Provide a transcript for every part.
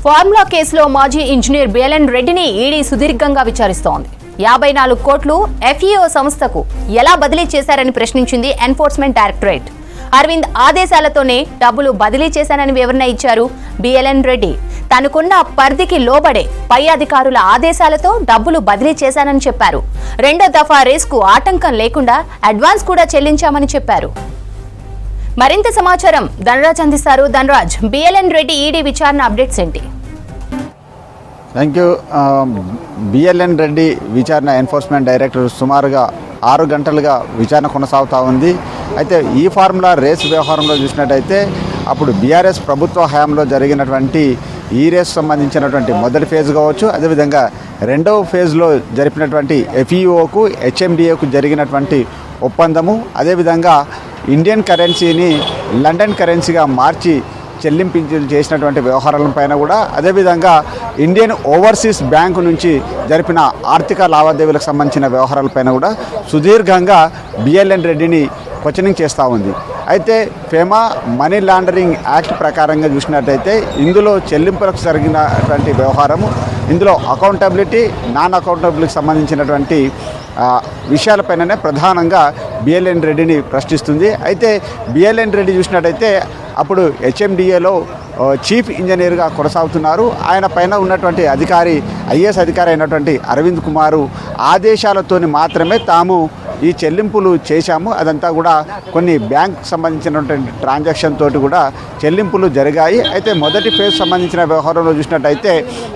Formula కేసులో మాజీ engineer BLN రెడ్డిని ఈడీ సుదీర్ఘంగా విచారిస్తోంది. 54 కోట్లు ఎఫ్ఈఓ సంస్థకు ఎలా బదిలీ చేశారని ప్రశ్నించింది ఎన్ఫోర్స్మెంట్ డైరెక్టరేట్. అరవింద్ ఆదేశాలతోనే డబ్బులు బదిలీ చేశానని వివరణ ఇచ్చారు బిఎల్ఎన్ రెడ్డి. తనకున్న పరిధికి లోబడే పై అధికారుల ఆదేశాలతో డబ్బులు బదిలీ చేశానని చెప్పారు. రెండో దఫా రేస్కు ఆటంకం లేకుండా అడ్వాన్స్ కూడా చెల్లించామని చెప్పారు. మరింత సమాచారం ధనరాజ్ అందిస్తారు. ధనరాజ్, బిఎల్ఎన్ రెడ్డి ఈడీ విచారణ అప్డేట్స్ ఏంటి? Thank you. బిఎల్ఎన్ రెడ్డి విచారణ ఎన్ఫోర్స్మెంట్ డైరెక్టర్ సుమారుగా 6 గంటలుగా విచారణ కొనసాగుతూ ఉంది. అయితే ఈ ఫార్ములా రేస్ వ్యవహారంలో చూసినట్టయితే అప్పుడు బీఆర్ఎస్ ప్రభుత్వ హయాంలో జరిగినటువంటి ఈ రేస్ సంబంధించినటువంటి మొదటి ఫేజ్ కావచ్చు, అదేవిధంగా రెండవ ఫేజ్లో జరిపినటువంటి ఎఫ్ఈఓకు హెచ్ఎండిఏకు జరిగినటువంటి ఒప్పందము, అదేవిధంగా ఇండియన్ కరెన్సీని లండన్ కరెన్సీగా మార్చి చెల్లింపులు చేసినటువంటి వ్యవహారాలపైన కూడా, అదేవిధంగా ఇండియన్ ఓవర్సీస్ బ్యాంకు నుంచి జరిపిన ఆర్థిక లావాదేవీలకు సంబంధించిన వ్యవహారాలపైన కూడా సుదీర్ఘంగా బిఎల్ఎన్ రెడ్డిని క్వశ్చనింగ్ చేస్తూ ఉంది. అయితే ఫెమా మనీ లాండరింగ్ యాక్ట్ ప్రకారంగా చూసినట్టయితే ఇందులో చెల్లింపులకు జరిగినటువంటి వ్యవహారము, ఇందులో అకౌంటబిలిటీ నాన్ అకౌంటబిలిటీకి సంబంధించినటువంటి విషయాలపైననే ప్రధానంగా బిఎల్ఎన్ రెడ్డిని ప్రశ్నిస్తుంది. అయితే బిఎల్ఎన్ రెడ్డి చూసినట్టయితే అప్పుడు హెచ్ఎండిఏలో చీఫ్ ఇంజనీర్గా కొనసాగుతున్నారు. ఆయన పైన ఉన్నటువంటి అధికారి ఐఏఎస్ అధికారి అయినటువంటి అరవింద్ కుమారు ఆదేశాలతోని మాత్రమే తాము ఈ చెల్లింపులు చేశాము, అదంతా కూడా కొన్ని బ్యాంక్ సంబంధించినటువంటి ట్రాన్సాక్షన్ తోటి కూడా చెల్లింపులు జరిగాయి. అయితే మొదటి ఫేజ్ సంబంధించిన వ్యవహారంలో చూసినట్టయితే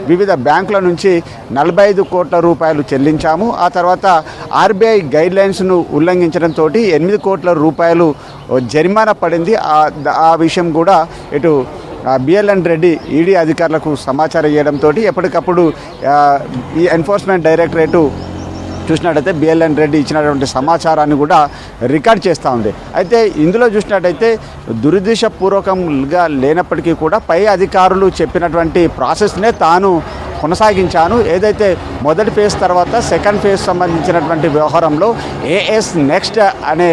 వివిధ బ్యాంకుల నుంచి 45 కోట్ల రూపాయలు చెల్లించాము. ఆ తర్వాత ఆర్బీఐ గైడ్లైన్స్ను ఉల్లంఘించడంతో 8 కోట్ల రూపాయలు జరిమానా పడింది. ఆ విషయం కూడా ఇటు బిఎల్ఎన్ రెడ్డి ఈడీ అధికారులకు సమాచారం ఇవ్వడంతో ఎప్పటికప్పుడు ఈ ఎన్ఫోర్స్మెంట్ డైరెక్టరేటు చూసినట్టయితే బిఎల్ఎన్ రెడ్డి ఇచ్చినటువంటి సమాచారాన్ని కూడా రికార్డ్ చేస్తూ ఉంది. అయితే ఇందులో చూసినట్టయితే దురుద్దేశపూర్వకంగా లేనప్పటికీ కూడా పై అధికారులు చెప్పినటువంటి ప్రాసెస్నే తాను కొనసాగించాను. ఏదైతే మొదటి ఫేజ్ తర్వాత సెకండ్ ఫేజ్ సంబంధించినటువంటి వ్యవహారంలో ఏఎస్ నెక్స్ట్ అనే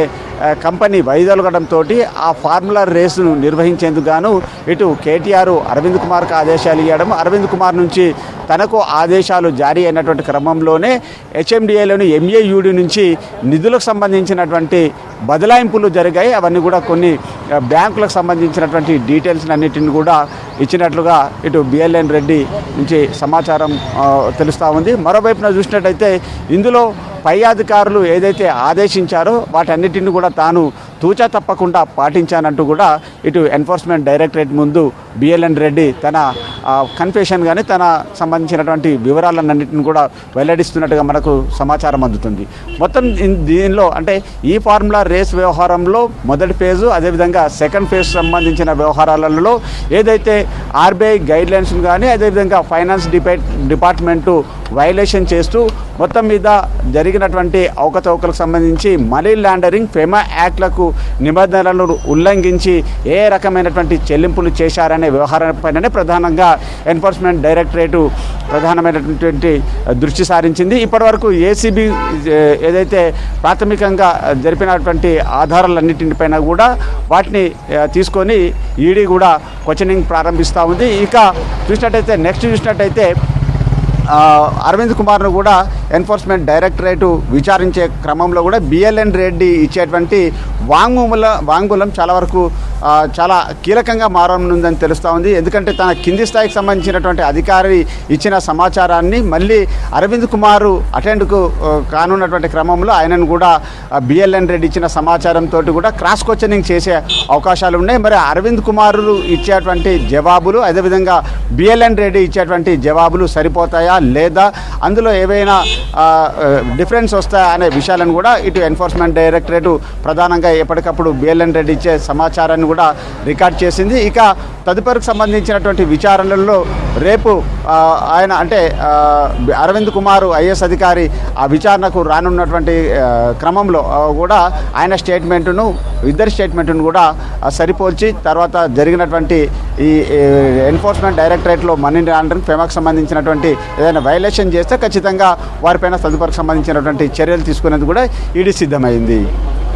కంపెనీ వైదొలగడంతో ఆ ఫార్ములా రేసును నిర్వహించేందుకు గాను ఇటు కేటీఆర్ అరవింద్ కుమార్కు ఆదేశాలు ఇవ్వడం, అరవింద్ కుమార్ నుంచి తనకు ఆదేశాలు జారీ అయినటువంటి క్రమంలోనే హెచ్ఎండిఏలోని ఎంఏయుడి నుంచి నిధులకు సంబంధించినటువంటి బదలాయింపులు జరిగాయి. అవన్నీ కూడా కొన్ని బ్యాంకులకు సంబంధించినటువంటి డీటెయిల్స్ అన్నిటిని కూడా ఇచ్చినట్లుగా ఇటు బిఎల్ఎన్ రెడ్డి నుంచి సమాచారం తెలుస్తూ ఉంది. మరోవైపున చూసినట్టయితే ఇందులో పై అధికారులు ఏదైతే ఆదేశించారో వాటన్నిటిని కూడా తాను తూచా తప్పకుండా పాటించానంటూ కూడా ఇటు ఎన్ఫోర్స్మెంట్ డైరెక్టరేట్ ముందు బిఎల్ఎన్ రెడ్డి తన కన్ఫెషన్ కానీ తన సంబంధించినటువంటి వివరాలన్నింటిని కూడా వెల్లడిస్తున్నట్టుగా మనకు సమాచారం అందుతుంది. మొత్తం దీనిలో అంటే ఈ ఫార్ములా రేస్ వ్యవహారంలో మొదటి ఫేజు, అదేవిధంగా సెకండ్ ఫేజ్ సంబంధించిన వ్యవహారాలలో ఏదైతే ఆర్బీఐ గైడ్లైన్స్ కానీ అదేవిధంగా ఫైనాన్స్ డిపార్ట్మెంటు వైలేషన్ చేస్తూ మొత్తం మీద జరిగినటువంటి అవకతవకలకు సంబంధించి మనీ లాండరింగ్ ఫెమా యాక్ట్లకు నిబంధనలను ఉల్లంఘించి ఏ రకమైనటువంటి చెల్లింపులు చేశారనే వ్యవహారంపైననే ప్రధానంగా ఎన్ఫోర్స్మెంట్ డైరెక్టరేటు ప్రధానమైనటువంటి దృష్టి సారించింది. ఇప్పటివరకు ఏసీబీ ఏదైతే ప్రాథమికంగా జరిపినటువంటి ఆధారాలన్నింటిపైన కూడా వాటిని తీసుకొని ఈడీ కూడా క్వశ్చనింగ్ ప్రారంభిస్తూ ఉంది. ఇక చూసినట్టయితే అరవింద్ కుమార్ను కూడా ఎన్ఫోర్స్మెంట్ డైరెక్టరేటు విచారించే క్రమంలో కూడా బిఎల్ఎన్ రెడ్డి ఇచ్చేటువంటి వాంగ్మూలం చాలా వరకు చాలా కీలకంగా మారనుందని తెలుస్తూ ఉంది. ఎందుకంటే తన కింది స్థాయికి సంబంధించినటువంటి అధికారి ఇచ్చిన సమాచారాన్ని మళ్ళీ అరవింద్ కుమారు అటెండ్కు కానున్నటువంటి క్రమంలో ఆయనను కూడా బిఎల్ఎన్ రెడ్డి ఇచ్చిన సమాచారంతో కూడా క్రాస్ క్వశ్చనింగ్ చేసే అవకాశాలు ఉన్నాయి. మరి అరవింద్ కుమారు ఇచ్చేటువంటి జవాబులు అదేవిధంగా బిఎల్ఎన్ రెడ్డి ఇచ్చేటువంటి జవాబులు సరిపోతాయా లేదా, అందులో ఏవైనా డిఫరెన్స్ వస్తాయా అనే విషయాలను కూడా ఇటు ఎన్ఫోర్స్మెంట్ డైరెక్టరేటు ప్రధానంగా ఎప్పటికప్పుడు బిఎల్ఎన్ రెడ్డి ఇచ్చే సమాచారాన్ని కూడా రికార్డ్ చేసింది. ఇక తదుపరికి సంబంధించినటువంటి విచారణలలో రేపు ఆయన అంటే అరవింద్ కుమార్ ఐఏఎస్ అధికారి ఆ విచారణకు రానున్నటువంటి క్రమంలో కూడా ఆయన స్టేట్మెంటును ఇద్దరి స్టేట్మెంటును కూడా సరిపోల్చి తర్వాత జరిగినటువంటి ఈ ఎన్ఫోర్స్మెంట్ డైరెక్టరేట్లో మనీ లాండరింగ్ ఫెమాకు సంబంధించినటువంటి ఏదైనా వైలేషన్ చేస్తే ఖచ్చితంగా వారిపైన తదుపరికి సంబంధించినటువంటి చర్యలు తీసుకునేందుకు కూడా ఈడీ సిద్ధమైంది.